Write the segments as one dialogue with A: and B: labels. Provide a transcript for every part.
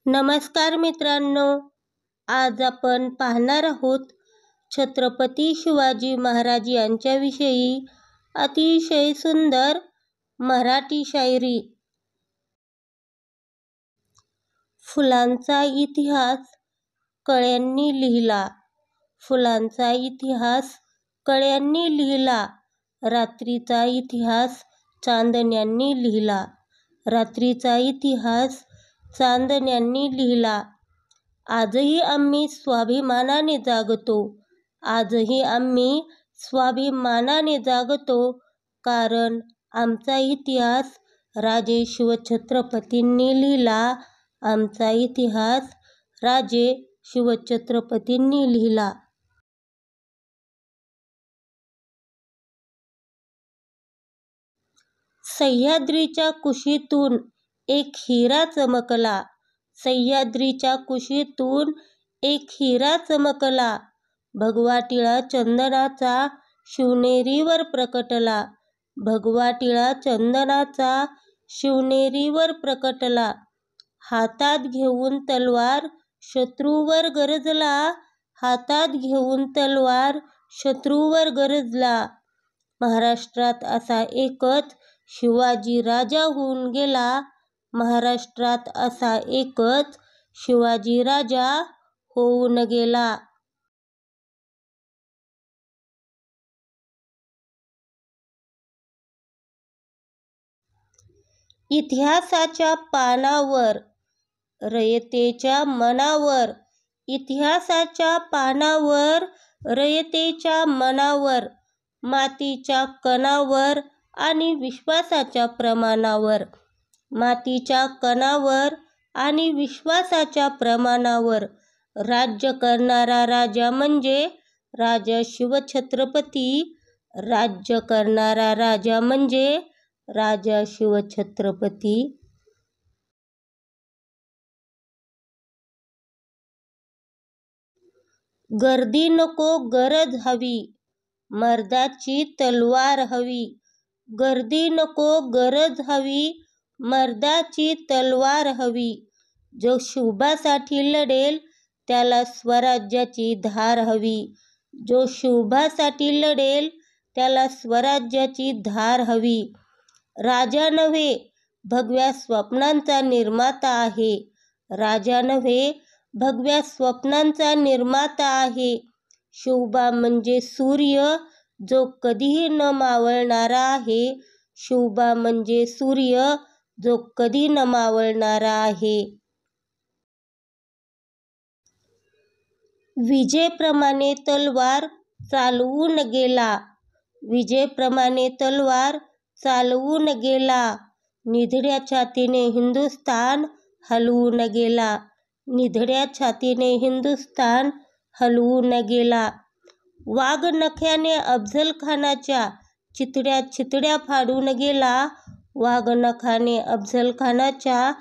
A: नमस्कार मित्रांनो, आज आपण पाहणार आहोत छत्रपती शिवाजी महाराज यांच्याविषयी अतिशय सुंदर मराठी शायरी। फुलांचा इतिहास कळ्यांनी लिहिला, फुलांचा इतिहास कळ्यांनी लिहिला, रात्रीचा इतिहास चांदण्यांनी लिहिला, रात्रीचा इतिहास चांदण्यांनी लिहिला। आजही आम्ही स्वाभिमानाने जागतो, आजही आम्ही स्वाभिमानाने जागतो, कारण आमचा इतिहास राजे शिवछत्रपतींनी लिहिला, आमचा इतिहास राजे शिवछत्रपतींनी लिहिला। सह्याद्रीच्या कुशीतून एक हिरा चमकला, सह्याद्रीच्या कुशीतून एक हिरा चमकला, भगवा टिळा चंदनाचा शिवनेरीवर प्रकटला, भगवा टिळा चंदनाचा शिवनेरीवर प्रकटला। हातात घेऊन तलवार शत्रूवर गरजला, हातात घेऊन तलवार शत्रूवर गरजला। महाराष्ट्रात असा एकच शिवाजी राजा होऊन गेला, महाराष्ट्रात असा एकच शिवाजी राजा होऊन गेला। इतिहासाच्या पानावर रयतेच्या मनावर, इतिहासाच्या पानावर रयतेच्या मनावर, मातीच्या कणावर आणि विश्वासाच्या प्रमाणावर, मातीच्या कणावर आणि विश्वासाच्या प्रमाणावर राज्य करणारा राजा म्हणजे राजा शिवछत्रपती, राज्य करणारा राजा म्हणजे राजा शिवछत्रपती। गर्दी नको गरज हवी, मर्दाची तलवार हवी, गर्दी नको गरज हवी, मर्दाची तलवार हवी। जो शिवबासाठी लढेल त्याला स्वराज्याची धार हवी, जो शिवबासाठी लढेल त्याला स्वराज्याची धार हवी। राजा नव्हे भगव्या स्वप्नांचा निर्माता आहे, राजा नव्हे भगव्या स्वप्नांचा निर्माता आहे। शिवबा म्हणजे सूर्य जो कधीही न मावळणारा आहे, शिवबा म्हणजे सूर्य जो कधी न मावळणारा आहे। विजेप्रमाणे तलवार चालवून गेला, विजेप्रमाणे तलवार चालवून गेला, निधड्या छातीने हिंदुस्थान हलवून गेला, निधड्या छातीने हिंदुस्थान हलवून गेला। वाघ नख्याने अफझल खानाच्या चितड्या चितड्या फाडून गेला, वाघ नखाने अफझल खानाच्या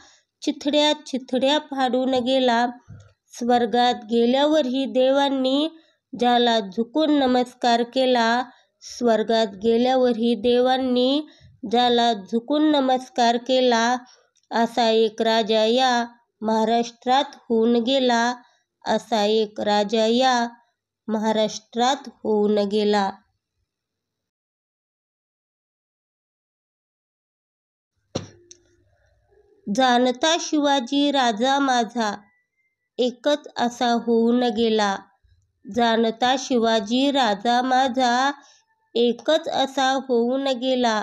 A: चितड्या चितड्या फाडून गेला। स्वर्गात गेल्यावरही देवांनी ज्याला झुकून नमस्कार केला, स्वर्गात गेल्यावरही देवांनी ज्याला झुकून नमस्कार केला, असा एक राजा या महाराष्ट्रात होऊन गेला, असा एक राजा या महाराष्ट्रात होऊन गेला। जाणता शिवाजी राजा माझा एकच असा होऊन गेला, जाणता शिवाजी राजा माझा एकच असा होऊन गेला।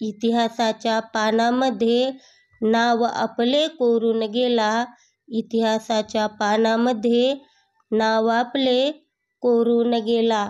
A: इतिहासाच्या पानामध्ये नाव आपले कोरून गेला, इतिहासाच्या पानामध्ये नाव आपले कोरून गेला।